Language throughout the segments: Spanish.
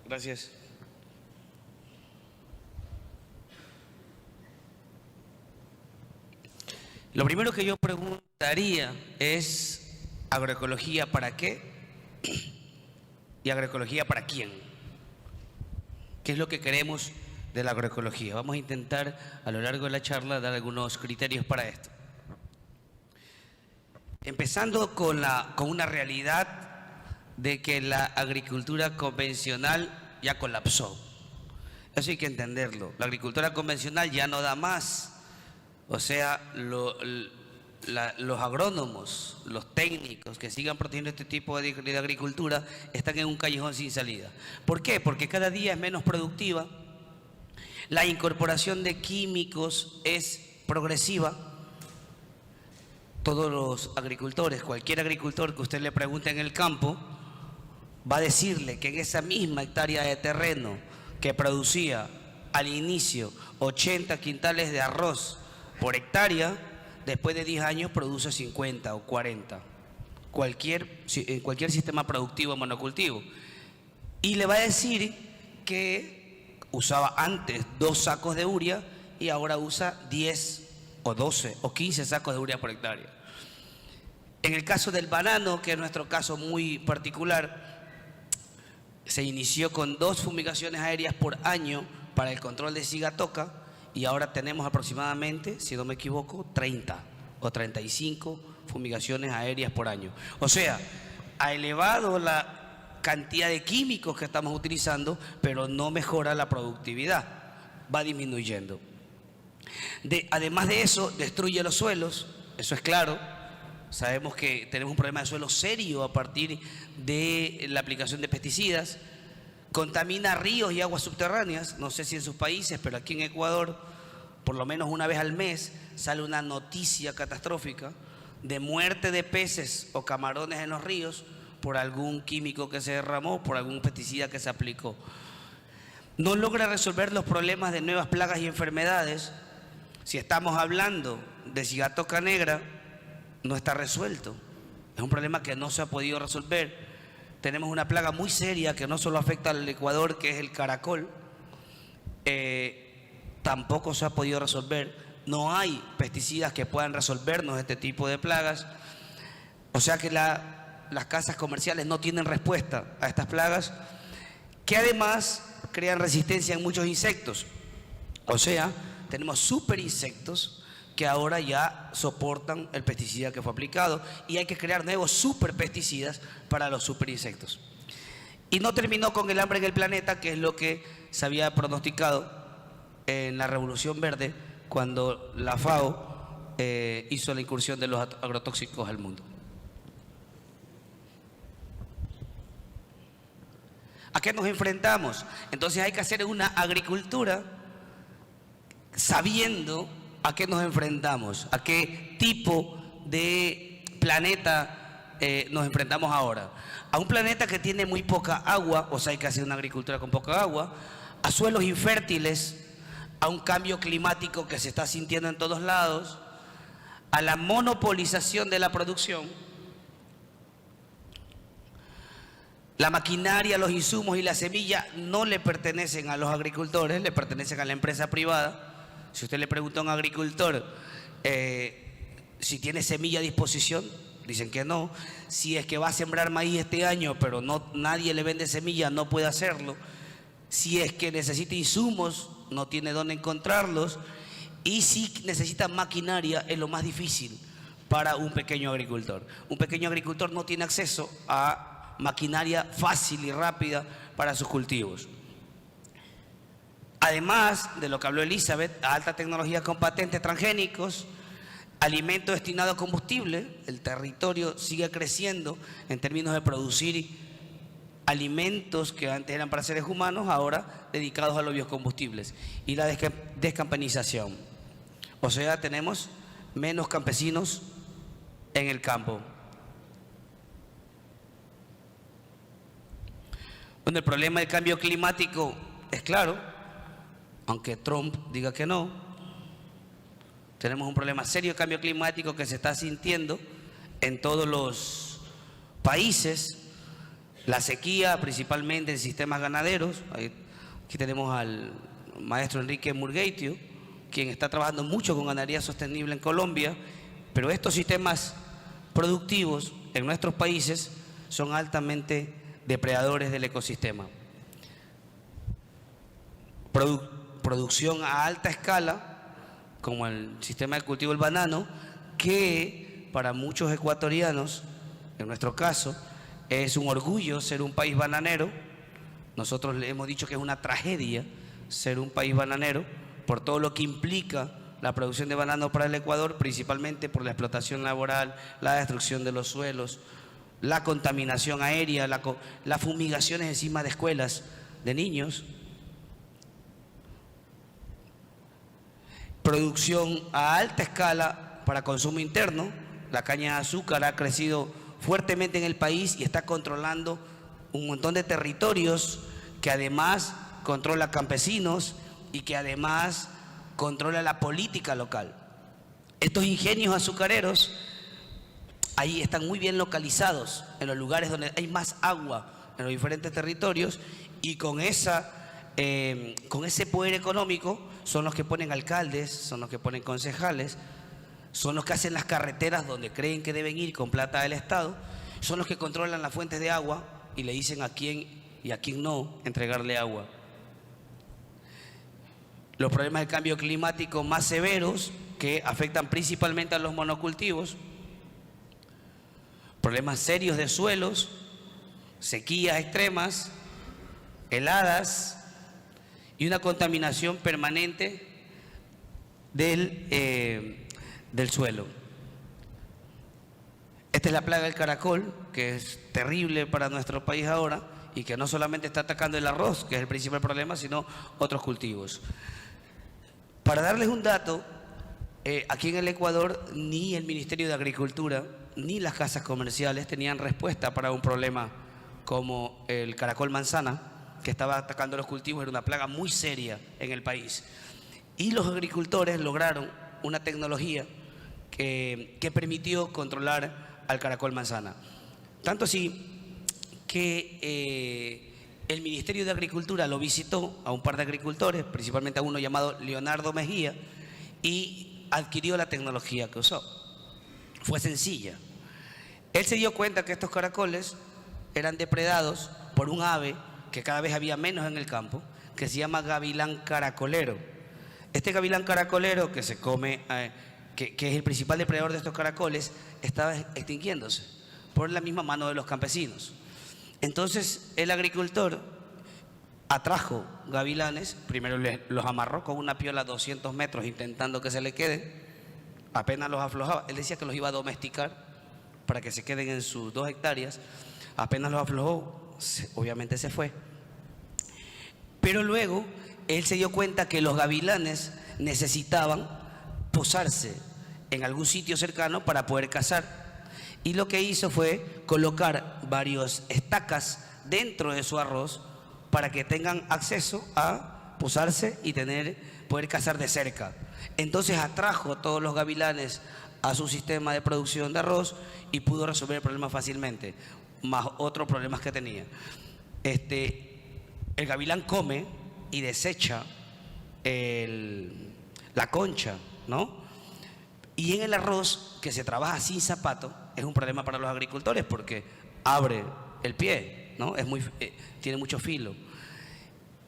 Gracias. Lo primero que yo preguntaría es, ¿agroecología para qué? ¿Y agroecología para quién? ¿Qué es lo que queremos de la agroecología? Vamos a intentar a lo largo de la charla dar algunos criterios para esto. Empezando con una realidad de que la agricultura convencional ya colapsó. Eso hay que entenderlo. La agricultura convencional ya no da más. O sea, los agrónomos, los técnicos que sigan protegiendo este tipo de agricultura están en un callejón sin salida. ¿Por qué? Porque cada día es menos productiva, la incorporación de químicos es progresiva. Todos los agricultores, cualquier agricultor que usted le pregunte en el campo, va a decirle que en esa misma hectárea de terreno que producía al inicio 80 quintales de arroz por hectárea, después de 10 años produce 50 o 40. En cualquier sistema productivo monocultivo. Y le va a decir que usaba antes 2 sacos de urea y ahora usa 10 o 12 o 15 sacos de urea por hectárea. En el caso del banano, que es nuestro caso muy particular, se inició con 2 fumigaciones aéreas por año para el control de sigatoca y ahora tenemos aproximadamente, si no me equivoco, 30 o 35 fumigaciones aéreas por año. O sea, ha elevado la cantidad de químicos que estamos utilizando, pero no mejora la productividad, va disminuyendo. Además de eso, destruye los suelos, eso es claro. Sabemos que tenemos un problema de suelo serio a partir de la aplicación de pesticidas. Contamina ríos y aguas subterráneas. No sé si en sus países, pero aquí en Ecuador, por lo menos una vez al mes, sale una noticia catastrófica de muerte de peces o camarones en los ríos por algún químico que se derramó, por algún pesticida que se aplicó. No logra resolver los problemas de nuevas plagas y enfermedades. Si estamos hablando de sigatoca negra, no está resuelto. Es un problema que no se ha podido resolver. Tenemos una plaga muy seria que no solo afecta al Ecuador, que es el caracol. Tampoco se ha podido resolver. No hay pesticidas que puedan resolvernos este tipo de plagas. O sea que las casas comerciales no tienen respuesta a estas plagas, que además crean resistencia en muchos insectos. O sea, tenemos super insectos que ahora ya soportan el pesticida que fue aplicado y hay que crear nuevos superpesticidas para los superinsectos. Y no terminó con el hambre en el planeta, que es lo que se había pronosticado en la Revolución Verde cuando la FAO hizo la incursión de los agrotóxicos al mundo. ¿A qué nos enfrentamos? Entonces hay que hacer una agricultura sabiendo a qué nos enfrentamos, a qué tipo de planeta nos enfrentamos ahora. A un planeta que tiene muy poca agua, o sea, hay que hacer una agricultura con poca agua, a suelos infértiles, a un cambio climático que se está sintiendo en todos lados, a la monopolización de la producción. La maquinaria, los insumos y la semilla no le pertenecen a los agricultores, le pertenecen a la empresa privada. Si usted le pregunta a un agricultor si tiene semilla a disposición, dicen que no. Si es que va a sembrar maíz este año, pero nadie le vende semilla, no puede hacerlo. Si es que necesita insumos, no tiene dónde encontrarlos. Y si necesita maquinaria, es lo más difícil para un pequeño agricultor. Un pequeño agricultor no tiene acceso a maquinaria fácil y rápida para sus cultivos. Además de lo que habló Elizabeth, alta tecnología con patentes transgénicos, alimento destinado a combustible, el territorio sigue creciendo en términos de producir alimentos que antes eran para seres humanos, ahora dedicados a los biocombustibles, y la descampanización. O sea, tenemos menos campesinos en el campo. Bueno, el problema del cambio climático es claro. Aunque Trump diga que no, tenemos un problema serio de cambio climático que se está sintiendo en todos los países. La sequía, principalmente en sistemas ganaderos. Aquí tenemos al maestro Enrique Murgueitio, quien está trabajando mucho con ganadería sostenible en Colombia, pero estos sistemas productivos en nuestros países son altamente depredadores del ecosistema. Producción a alta escala, como el sistema de cultivo del banano, que para muchos ecuatorianos, en nuestro caso, es un orgullo ser un país bananero. Nosotros le hemos dicho que es una tragedia ser un país bananero por todo lo que implica la producción de banano para el Ecuador, principalmente por la explotación laboral, la destrucción de los suelos, la contaminación aérea, las fumigaciones encima de escuelas de niños. Producción a alta escala para consumo interno. La caña de azúcar ha crecido fuertemente en el país y está controlando un montón de territorios, que además controla campesinos y que además controla la política local. Estos ingenios azucareros ahí están muy bien localizados en los lugares donde hay más agua en los diferentes territorios, y con ese poder económico son los que ponen alcaldes, son los que ponen concejales, son los que hacen las carreteras donde creen que deben ir con plata del Estado, son los que controlan las fuentes de agua y le dicen a quién y a quién no entregarle agua. Los problemas del cambio climático más severos, que afectan principalmente a los monocultivos, problemas serios de suelos, sequías extremas, heladas y una contaminación permanente del suelo. Esta es la plaga del caracol, que es terrible para nuestro país ahora y que no solamente está atacando el arroz, que es el principal problema, sino otros cultivos. Para darles un dato, aquí en el Ecuador ni el Ministerio de Agricultura ni las casas comerciales tenían respuesta para un problema como el caracol manzana, que estaba atacando los cultivos. Era una plaga muy seria en el país. Y los agricultores lograron una tecnología que permitió controlar al caracol manzana. Tanto así que el Ministerio de Agricultura lo visitó a un par de agricultores, principalmente a uno llamado Leonardo Mejía, y adquirió la tecnología que usó. Fue sencilla. Él se dio cuenta que estos caracoles eran depredados por un ave que cada vez había menos en el campo, que se llama gavilán caracolero. Este gavilán caracolero, que se come, que es el principal depredador de estos caracoles, estaba extinguiéndose por la misma mano de los campesinos. Entonces el agricultor atrajo gavilanes, primero los amarró con una piola a 200 metros intentando que se le queden, apenas los aflojaba. Él decía que los iba a domesticar para que se queden en sus 2 hectáreas, apenas los aflojó, obviamente se fue. Pero luego él se dio cuenta que los gavilanes necesitaban posarse en algún sitio cercano para poder cazar. Y lo que hizo fue colocar varias estacas dentro de su arroz para que tengan acceso a posarse y poder cazar de cerca. Entonces atrajo todos los gavilanes a su sistema de producción de arroz y pudo resolver el problema fácilmente, más otros problemas que tenía. El gavilán come y desecha la concha, ¿no? Y en el arroz, que se trabaja sin zapato, es un problema para los agricultores porque abre el pie, ¿no? Tiene mucho filo.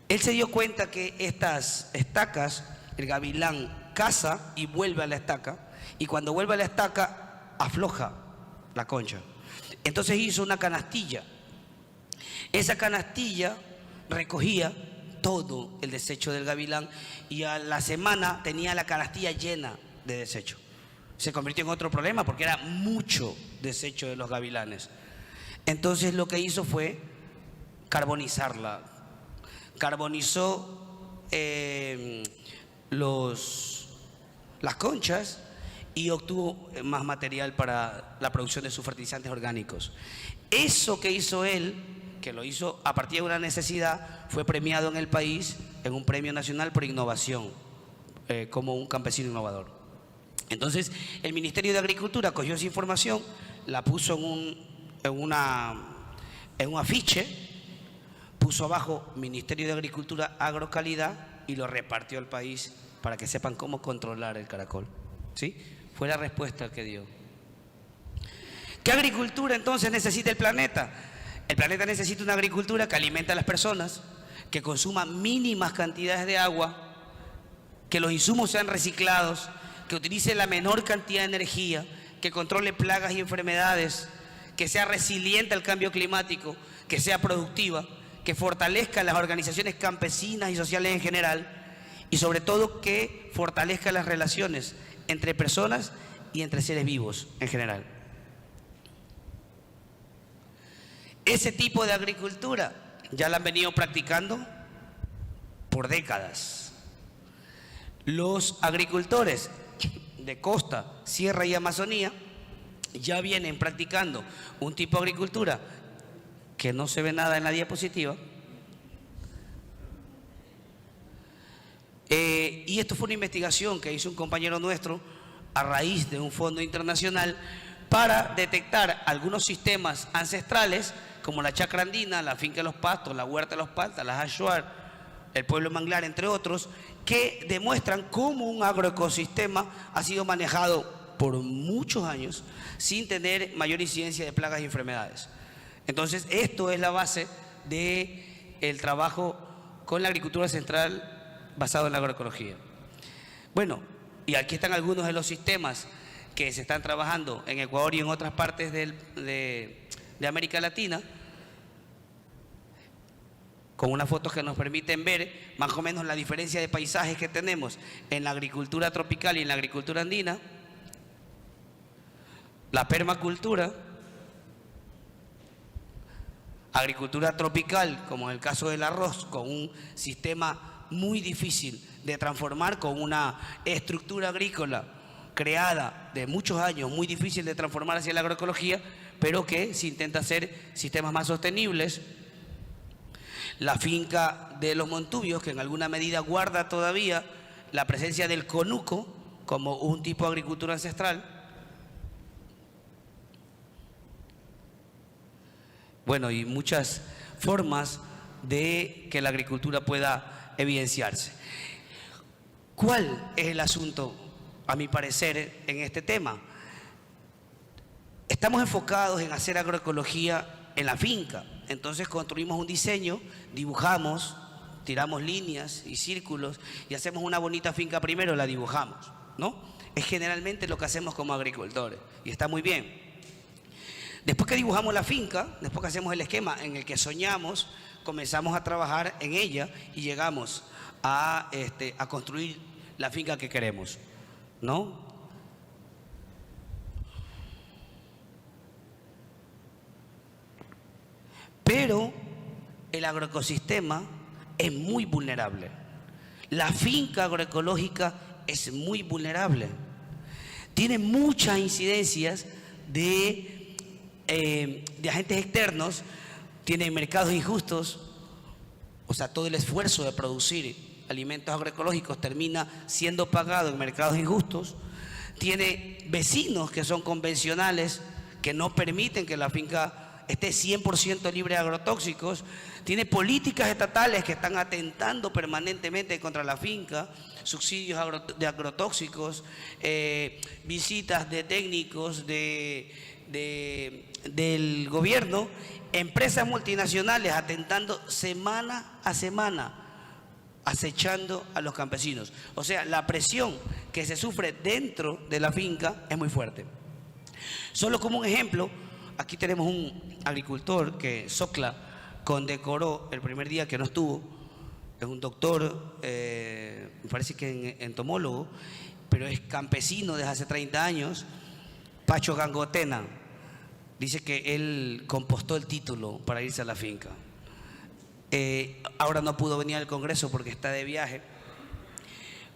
Él se dio cuenta que estas estacas, el gavilán caza y vuelve a la estaca, y cuando vuelve a la estaca afloja la concha. Entonces hizo una canastilla. Esa canastilla recogía todo el desecho del gavilán y a la semana tenía la canastilla llena de desecho. Se convirtió en otro problema porque era mucho desecho de los gavilanes. Entonces lo que hizo fue carbonizarla. Carbonizó las conchas y obtuvo más material para la producción de sus fertilizantes orgánicos. Eso que hizo él, que lo hizo a partir de una necesidad, fue premiado en el país en un premio nacional por innovación, como un campesino innovador. Entonces el Ministerio de Agricultura cogió esa información, la puso en en un afiche, puso abajo Ministerio de Agricultura, Agrocalidad y lo repartió al país para que sepan cómo controlar el caracol. ¿Sí? Fue la respuesta que dio. ¿Qué agricultura entonces necesita el planeta? El planeta necesita una agricultura que alimente a las personas, que consuma mínimas cantidades de agua, que los insumos sean reciclados, que utilice la menor cantidad de energía, que controle plagas y enfermedades, que sea resiliente al cambio climático, que sea productiva, que fortalezca las organizaciones campesinas y sociales en general y sobre todo que fortalezca las relaciones entre personas y entre seres vivos en general. Ese tipo de agricultura ya la han venido practicando por décadas. Los agricultores de costa, sierra y Amazonía ya vienen practicando un tipo de agricultura que no se ve nada en la diapositiva. Y esto fue una investigación que hizo un compañero nuestro a raíz de un fondo internacional para detectar algunos sistemas ancestrales como la chacra andina, la finca de los pastos, la huerta de los paltas, las Ashuar, el pueblo manglar, entre otros, que demuestran cómo un agroecosistema ha sido manejado por muchos años sin tener mayor incidencia de plagas y enfermedades. Entonces, esto es la base del trabajo con la agricultura ancestral basado en la agroecología. Bueno, y aquí están algunos de los sistemas que se están trabajando en Ecuador y en otras partes de América Latina, con unas fotos que nos permiten ver más o menos la diferencia de paisajes que tenemos en la agricultura tropical y en la agricultura andina, la permacultura, agricultura tropical, como en el caso del arroz, con un sistema muy difícil de transformar, con una estructura agrícola creada de muchos años, muy difícil de transformar hacia la agroecología, pero que se intenta hacer sistemas más sostenibles. La finca de los Montubios, que en alguna medida guarda todavía la presencia del conuco como un tipo de agricultura ancestral. Bueno, y muchas formas de que la agricultura pueda evidenciarse. ¿Cuál es el asunto, a mi parecer, en este tema? Estamos enfocados en hacer agroecología en la finca. Entonces construimos un diseño, dibujamos, tiramos líneas y círculos y hacemos una bonita finca primero, la dibujamos, ¿no? Es generalmente lo que hacemos como agricultores y está muy bien. Después que dibujamos la finca, después que hacemos el esquema en el que soñamos, comenzamos a trabajar en ella y llegamos a construir la finca que queremos, ¿no? Pero el agroecosistema es muy vulnerable. La finca agroecológica es muy vulnerable. Tiene muchas incidencias de agentes externos, tiene mercados injustos, o sea, todo el esfuerzo de producir alimentos agroecológicos termina siendo pagado en mercados injustos, tiene vecinos que son convencionales, que no permiten que la finca esté 100% libre de agrotóxicos, tiene políticas estatales que están atentando permanentemente contra la finca, subsidios de agrotóxicos, visitas de técnicos del gobierno, empresas multinacionales atentando semana a semana, acechando a los campesinos. O sea, la presión que se sufre dentro de la finca es muy fuerte. Solo como un ejemplo, aquí tenemos un agricultor que Socla condecoró el primer día que no estuvo. Es un doctor, me parece que entomólogo, pero es campesino desde hace 30 años. Pacho Gangotena dice que él compostó el título para irse a la finca. Ahora no pudo venir al Congreso porque está de viaje.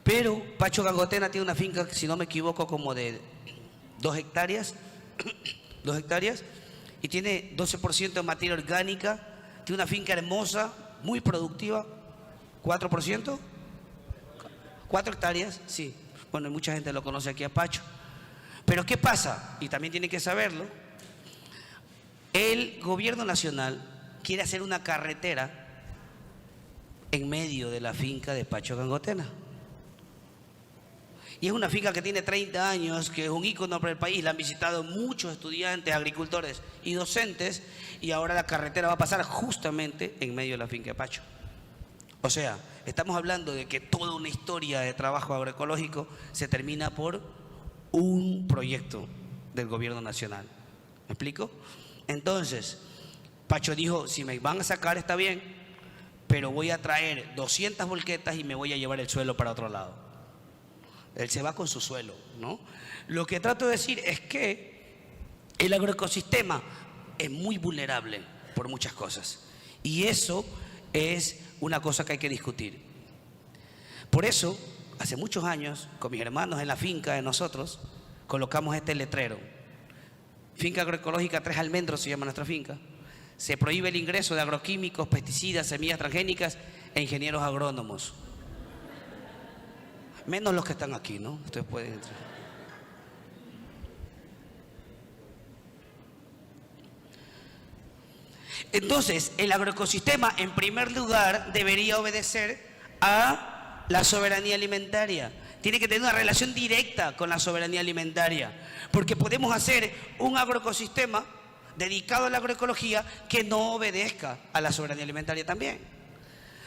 Pero Pacho Gangotena tiene una finca, si no me equivoco, como de 2 hectáreas. 2 hectáreas y tiene 12% de materia orgánica, tiene una finca hermosa, muy productiva, 4%, 4 hectáreas, sí. Bueno, mucha gente lo conoce aquí a Pacho. Pero ¿qué pasa? Y también tienen que saberlo, el gobierno nacional quiere hacer una carretera en medio de la finca de Pacho Gangotena. Y es una finca que tiene 30 años, que es un ícono para el país. La han visitado muchos estudiantes, agricultores y docentes. Y ahora la carretera va a pasar justamente en medio de la finca de Pacho. O sea, estamos hablando de que toda una historia de trabajo agroecológico se termina por un proyecto del gobierno nacional. ¿Me explico? Entonces, Pacho dijo, si me van a sacar está bien, pero voy a traer 200 volquetas y me voy a llevar el suelo para otro lado. Él se va con su suelo, ¿no? Lo que trato de decir es que el agroecosistema es muy vulnerable por muchas cosas. Y eso es una cosa que hay que discutir. Por eso, hace muchos años, con mis hermanos en la finca de nosotros, colocamos este letrero. Finca agroecológica Tres Almendros se llama nuestra finca. Se prohíbe el ingreso de agroquímicos, pesticidas, semillas transgénicas e ingenieros agrónomos. Menos los que están aquí, ¿no? Ustedes pueden entrar. Entonces, el agroecosistema, en primer lugar, debería obedecer a la soberanía alimentaria. Tiene que tener una relación directa con la soberanía alimentaria. Porque podemos hacer un agroecosistema dedicado a la agroecología que no obedezca a la soberanía alimentaria también.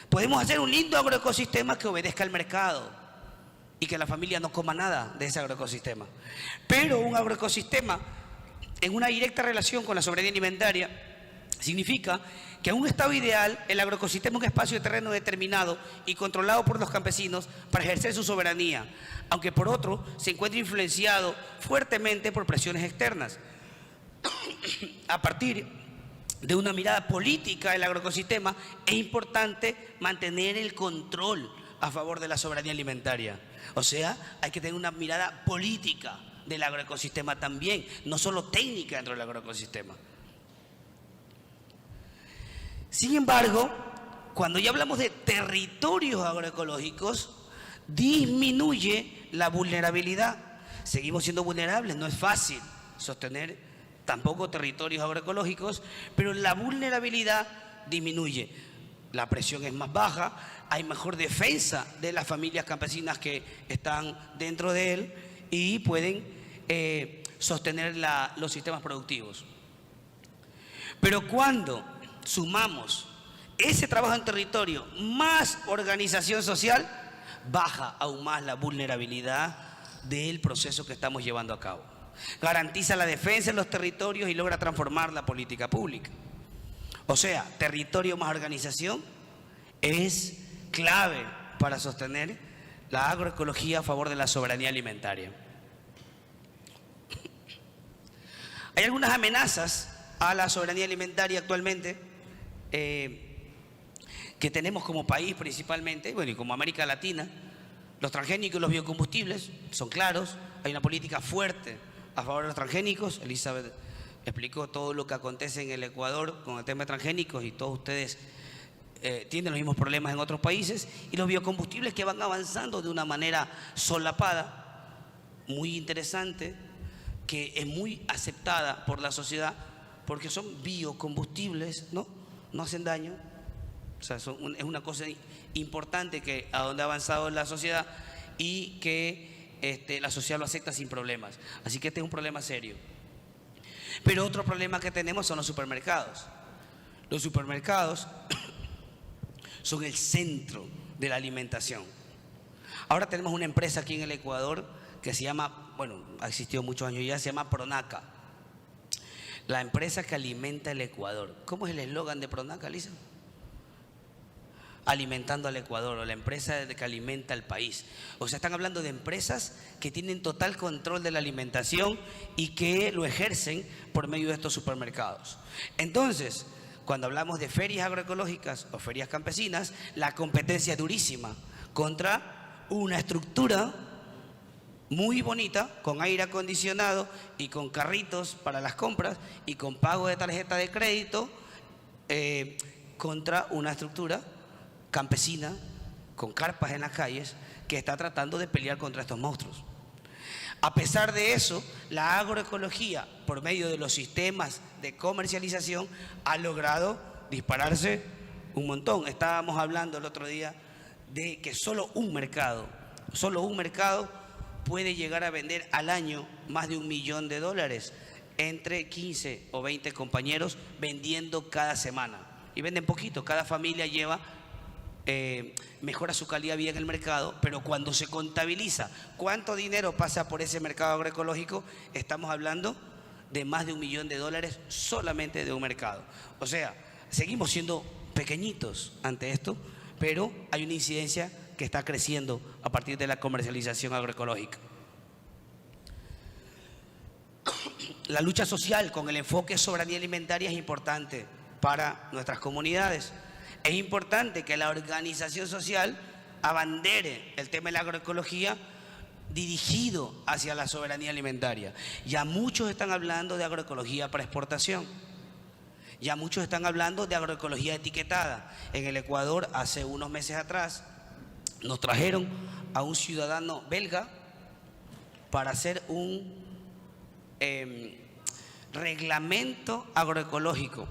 Podemos hacer un lindo agroecosistema que obedezca al mercado y que la familia no coma nada de ese agroecosistema. Pero un agroecosistema en una directa relación con la soberanía alimentaria significa que en un estado ideal el agroecosistema es un espacio de terreno determinado y controlado por los campesinos para ejercer su soberanía, aunque por otro se encuentra influenciado fuertemente por presiones externas. A partir de una mirada política del agroecosistema es importante mantener el control a favor de la soberanía alimentaria. O sea, hay que tener una mirada política del agroecosistema también, no solo técnica dentro del agroecosistema. Sin embargo, cuando ya hablamos de territorios agroecológicos, disminuye la vulnerabilidad. Seguimos siendo vulnerables, no es fácil sostener tampoco territorios agroecológicos, pero la vulnerabilidad disminuye. La presión es más baja, hay mejor defensa de las familias campesinas que están dentro de él y pueden sostener los sistemas productivos. Pero cuando sumamos ese trabajo en territorio más organización social, baja aún más la vulnerabilidad del proceso que estamos llevando a cabo. Garantiza la defensa de los territorios y logra transformar la política pública. O sea, territorio más organización es clave para sostener la agroecología a favor de la soberanía alimentaria. Hay algunas amenazas a la soberanía alimentaria actualmente que tenemos como país principalmente, bueno, y como América Latina. Los transgénicos y los biocombustibles son claros, hay una política fuerte a favor de los transgénicos. Elizabeth explicó todo lo que acontece en el Ecuador con el tema de transgénicos y todos ustedes tienen los mismos problemas en otros países. Y los biocombustibles que van avanzando de una manera solapada, muy interesante, que es muy aceptada por la sociedad porque son biocombustibles, ¿no? No hacen daño. O sea, es una cosa importante que a donde ha avanzado la sociedad y que la sociedad lo acepta sin problemas. Así que este es un problema serio. Pero otro problema que tenemos son los supermercados. Los supermercados son el centro de la alimentación. Ahora tenemos una empresa aquí en el Ecuador que se llama, bueno, ha existido muchos años ya, se llama Pronaca. La empresa que alimenta el Ecuador. ¿Cómo es el eslogan de Pronaca, Lisa? Alimentando al Ecuador, o la empresa que alimenta al país. O sea, están hablando de empresas que tienen total control de la alimentación y que lo ejercen por medio de estos supermercados. Entonces, cuando hablamos de ferias agroecológicas o ferias campesinas, la competencia es durísima contra una estructura muy bonita, con aire acondicionado y con carritos para las compras y con pago de tarjeta de crédito, contra una estructura campesina con carpas en las calles que está tratando de pelear contra estos monstruos. A pesar de eso, la agroecología, por medio de los sistemas de comercialización, ha logrado dispararse un montón. Estábamos hablando el otro día de que solo un mercado puede llegar a vender al año más de $1 millón, entre 15 o 20 compañeros vendiendo cada semana. Y venden poquito, cada familia lleva, mejora su calidad de vida en el mercado, pero cuando se contabiliza cuánto dinero pasa por ese mercado agroecológico, estamos hablando de más de $1 millón solamente de un mercado. O sea, seguimos siendo pequeñitos ante esto, pero hay una incidencia que está creciendo a partir de la comercialización agroecológica. La lucha social con el enfoque de soberanía alimentaria es importante para nuestras comunidades. Es importante que la organización social abandere el tema de la agroecología dirigido hacia la soberanía alimentaria. Ya muchos están hablando de agroecología para exportación. Ya muchos están hablando de agroecología etiquetada. En el Ecuador, hace unos meses atrás, nos trajeron a un ciudadano belga para hacer un reglamento agroecológico,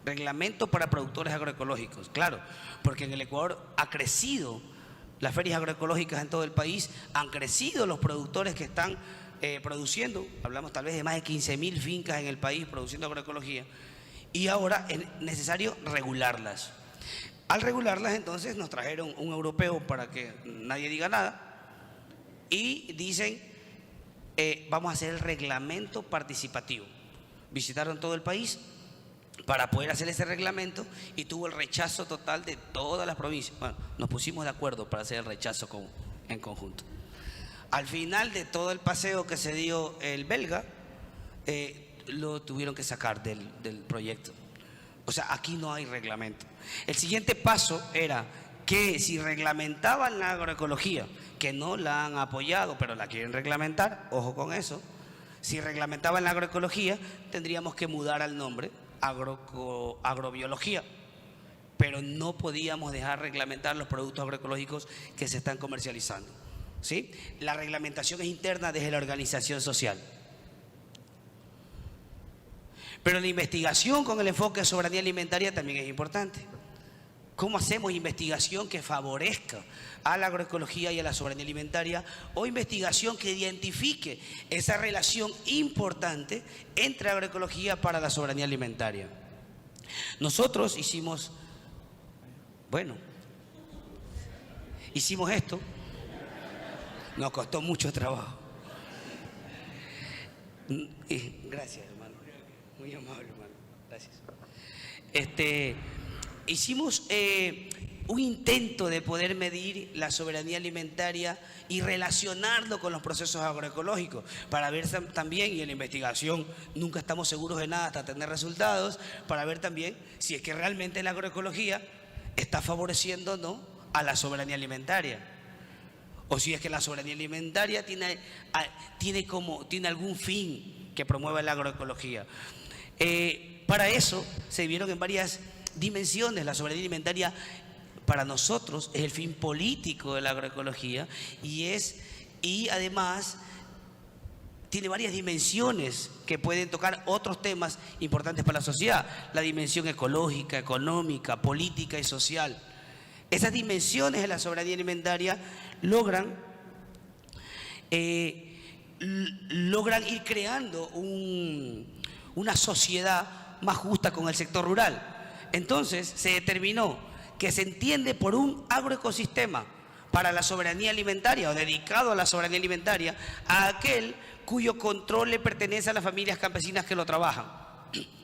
reglamento para productores agroecológicos. Claro, porque en el Ecuador ha crecido las ferias agroecológicas en todo el país, han crecido los productores que están produciendo, hablamos tal vez de más de 15.000 fincas en el país produciendo agroecología, y ahora es necesario regularlas. Al regularlas, entonces, nos trajeron un europeo para que nadie diga nada y dicen, vamos a hacer el reglamento participativo. Visitaron todo el país para poder hacer ese reglamento y tuvo el rechazo total de todas las provincias. Bueno, nos pusimos de acuerdo para hacer el rechazo en conjunto. Al final de todo el paseo que se dio el belga, lo tuvieron que sacar del proyecto. O sea, aquí no hay reglamento. El siguiente paso era que si reglamentaban la agroecología, que no la han apoyado, pero la quieren reglamentar, ojo con eso, si reglamentaban la agroecología, tendríamos que mudar al nombre agrobiología, pero no podíamos dejar reglamentar los productos agroecológicos que se están comercializando, ¿sí? La reglamentación es interna desde la organización social. Pero la investigación con el enfoque de soberanía alimentaria también es importante. ¿Cómo hacemos investigación que favorezca a la agroecología y a la soberanía alimentaria, o investigación que identifique esa relación importante entre agroecología para la soberanía alimentaria? Nosotros hicimos esto, nos costó mucho trabajo. Gracias, hermano, muy amable, hermano, gracias. Hicimos un intento de poder medir la soberanía alimentaria y relacionarlo con los procesos agroecológicos, para ver también, y en la investigación nunca estamos seguros de nada hasta tener resultados, para ver también si es que realmente la agroecología está favoreciendo o no a la soberanía alimentaria, o si es que la soberanía alimentaria tiene algún fin que promueva la agroecología. Para eso se vieron en varias dimensiones. La soberanía alimentaria para nosotros es el fin político de la agroecología y además tiene varias dimensiones que pueden tocar otros temas importantes para la sociedad: la dimensión ecológica, económica, política y social. Esas dimensiones de la soberanía alimentaria logran ir creando una sociedad más justa con el sector rural. Entonces se determinó que se entiende por un agroecosistema para la soberanía alimentaria, o dedicado a la soberanía alimentaria, a aquel cuyo control le pertenece a las familias campesinas que lo trabajan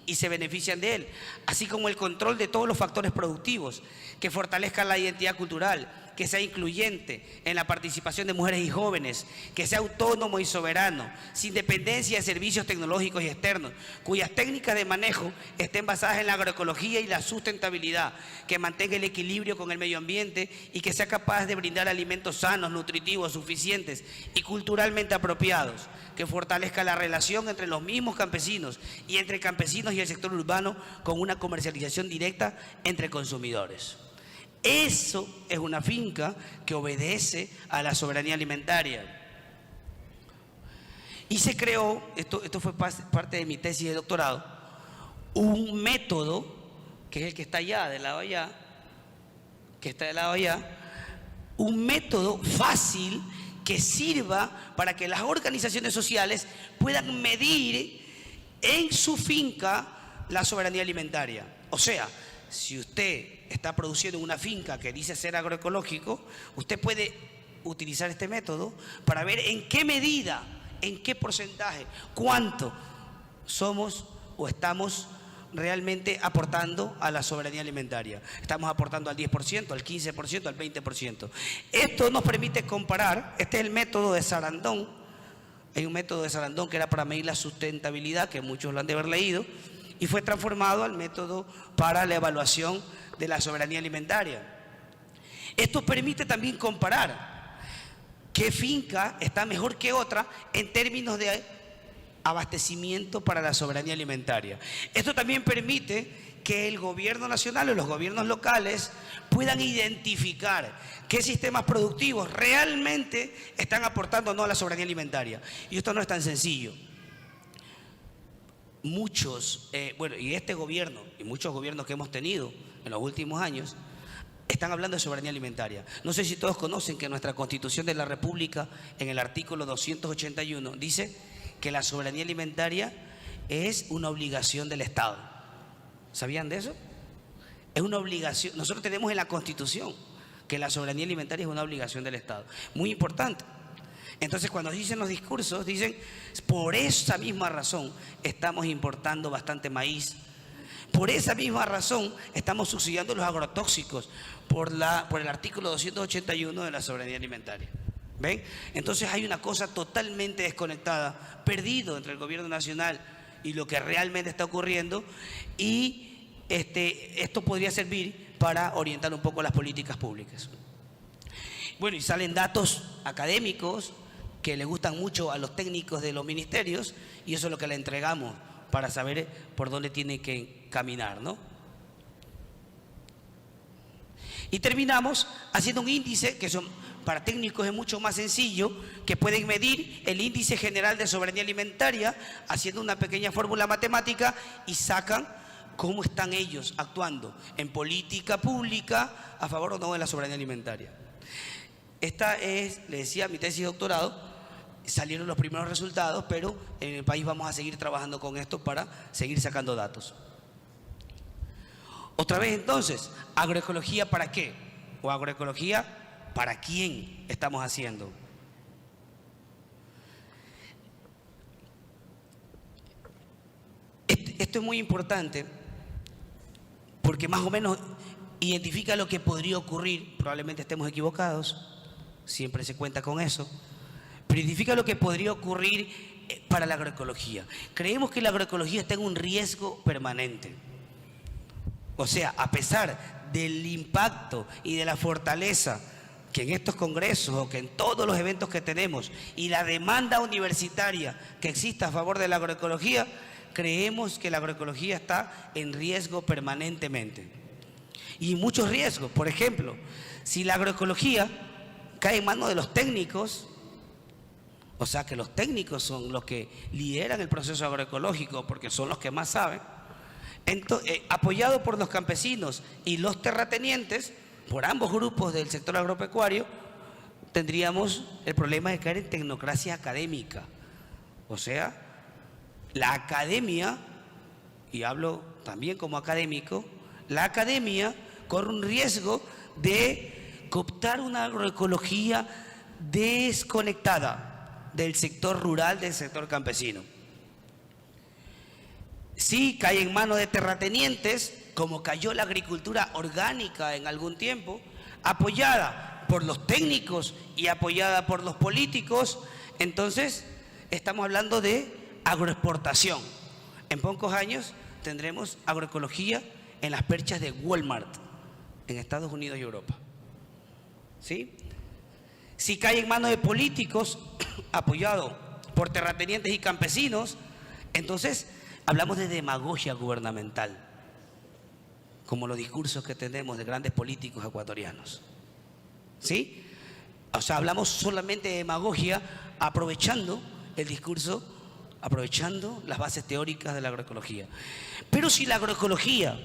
y se benefician de él, así como el control de todos los factores productivos que fortalezcan la identidad cultural, que sea incluyente en la participación de mujeres y jóvenes, que sea autónomo y soberano, sin dependencia de servicios tecnológicos y externos, cuyas técnicas de manejo estén basadas en la agroecología y la sustentabilidad, que mantenga el equilibrio con el medio ambiente y que sea capaz de brindar alimentos sanos, nutritivos, suficientes y culturalmente apropiados, que fortalezca la relación entre los mismos campesinos y entre campesinos y el sector urbano, con una comercialización directa entre consumidores. Eso es una finca que obedece a la soberanía alimentaria. Y se creó, esto fue parte de mi tesis de doctorado, un método que es el que está allá, del lado allá, que está del lado allá, un método fácil que sirva para que las organizaciones sociales puedan medir en su finca la soberanía alimentaria. O sea, si usted está produciendo en una finca que dice ser agroecológico, usted puede utilizar este método para ver en qué medida, en qué porcentaje, cuánto somos o estamos realmente aportando a la soberanía alimentaria. Estamos aportando al 10%, al 15%, al 20%. Esto nos permite comparar, este es el método de Sarandon. Hay un método de Sarandon que era para medir la sustentabilidad, que muchos lo han de haber leído, y fue transformado al método para la evaluación de la soberanía alimentaria. Esto permite también comparar qué finca está mejor que otra en términos de abastecimiento para la soberanía alimentaria. Esto también permite que el gobierno nacional o los gobiernos locales puedan identificar qué sistemas productivos realmente están aportando o no a la soberanía alimentaria. Y esto no es tan sencillo. Muchos, y este gobierno y muchos gobiernos que hemos tenido en los últimos años están hablando de soberanía alimentaria. No sé si todos conocen que nuestra Constitución de la República, en el artículo 281, dice que la soberanía alimentaria es una obligación del Estado. ¿Sabían de eso? Es una obligación. Nosotros tenemos en la Constitución que la soberanía alimentaria es una obligación del Estado. Muy importante. Entonces, cuando dicen los discursos, dicen, por esa misma razón estamos importando bastante maíz. Por esa misma razón estamos subsidiando los agrotóxicos por el artículo 281 de la soberanía alimentaria. ¿Ven? Entonces hay una cosa totalmente desconectada, perdido entre el gobierno nacional y lo que realmente está ocurriendo, y esto podría servir para orientar un poco las políticas públicas. Bueno, y salen datos académicos que le gustan mucho a los técnicos de los ministerios, y eso es lo que le entregamos para saber por dónde tiene que caminar, ¿no? Y terminamos haciendo un índice que para técnicos es mucho más sencillo, que pueden medir el índice general de soberanía alimentaria haciendo una pequeña fórmula matemática y sacan cómo están ellos actuando en política pública a favor o no de la soberanía alimentaria. Esta es, le decía, mi tesis de doctorado. Salieron los primeros resultados, pero en el país vamos a seguir trabajando con esto para seguir sacando datos. Otra vez entonces, ¿agroecología para qué? ¿O agroecología para quién estamos haciendo? Esto es muy importante porque más o menos identifica lo que podría ocurrir. Probablemente estemos equivocados, siempre se cuenta con eso, pero identifica lo que podría ocurrir para la agroecología. Creemos que la agroecología está en un riesgo permanente. O sea, a pesar del impacto y de la fortaleza que en estos congresos o que en todos los eventos que tenemos y la demanda universitaria que existe a favor de la agroecología, creemos que la agroecología está en riesgo permanentemente. Y muchos riesgos. Por ejemplo, si la agroecología cae en manos de los técnicos, o sea que los técnicos son los que lideran el proceso agroecológico porque son los que más saben, apoyado por los campesinos y los terratenientes, por ambos grupos del sector agropecuario, tendríamos el problema de caer en tecnocracia académica. O sea, la academia, y hablo también como académico, la academia corre un riesgo de cooptar una agroecología desconectada del sector rural, del sector campesino. Sí, cae en manos de terratenientes, como cayó la agricultura orgánica en algún tiempo, apoyada por los técnicos y apoyada por los políticos. Entonces, estamos hablando de agroexportación. En pocos años tendremos agroecología en las perchas de Walmart, en Estados Unidos y Europa. ¿Sí? Si cae en manos de políticos, apoyado por terratenientes y campesinos, entonces hablamos de demagogia gubernamental, como los discursos que tenemos de grandes políticos ecuatorianos. ¿Sí? O sea, hablamos solamente de demagogia aprovechando el discurso, aprovechando las bases teóricas de la agroecología. Pero si la agroecología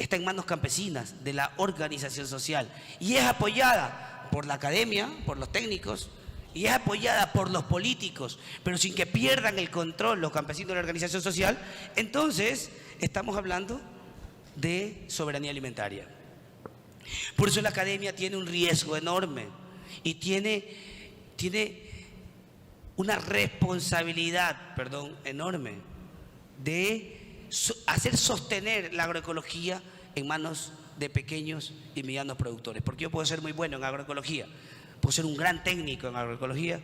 está en manos campesinas, de la organización social, y es apoyada por la academia, por los técnicos, y es apoyada por los políticos, pero sin que pierdan el control los campesinos de la organización social, entonces estamos hablando de soberanía alimentaria. Por eso la academia tiene un riesgo enorme y tiene una responsabilidad, enorme de hacer sostener la agroecología en manos de pequeños y medianos productores. Porque yo puedo ser muy bueno en agroecología, puedo ser un gran técnico en agroecología,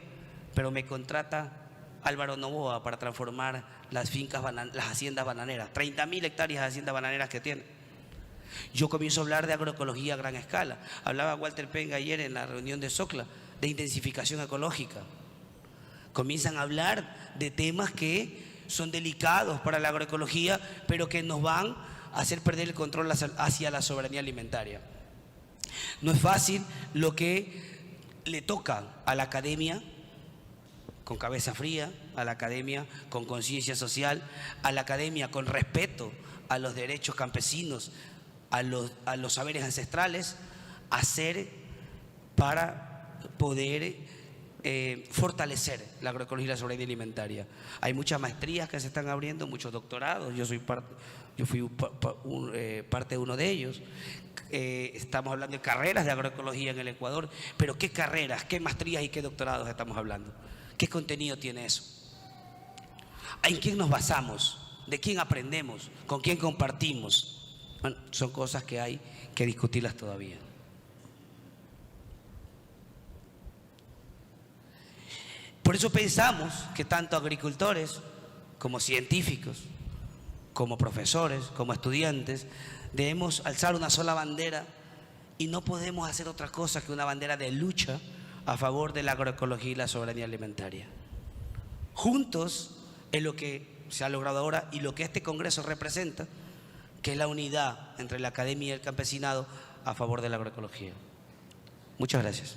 pero me contrata Álvaro Novoa para transformar las fincas, las haciendas bananeras, 30.000 hectáreas de haciendas bananeras que tiene. Yo comienzo a hablar de agroecología a gran escala. Hablaba Walter Penga ayer en la reunión de Socla de intensificación ecológica. Comienzan a hablar de temas que son delicados para la agroecología, pero que nos van a hacer perder el control hacia la soberanía alimentaria. No es fácil lo que le toca a la academia con cabeza fría, a la academia con conciencia social, a la academia con respeto a los derechos campesinos, a los saberes ancestrales, hacer para poder fortalecer la agroecología y la soberanía alimentaria. Hay muchas maestrías que se están abriendo, muchos doctorados, yo fui parte de uno de ellos. Estamos hablando de carreras de agroecología en el Ecuador, pero ¿qué carreras, qué maestrías y qué doctorados estamos hablando? ¿Qué contenido tiene eso? ¿En quién nos basamos? ¿De quién aprendemos? ¿Con quién compartimos? Bueno, son cosas que hay que discutirlas todavía. Por eso pensamos que tanto agricultores como científicos, como profesores, como estudiantes, debemos alzar una sola bandera y no podemos hacer otra cosa que una bandera de lucha a favor de la agroecología y la soberanía alimentaria. Juntos es lo que se ha logrado ahora y lo que este Congreso representa, que es la unidad entre la academia y el campesinado a favor de la agroecología. Muchas gracias.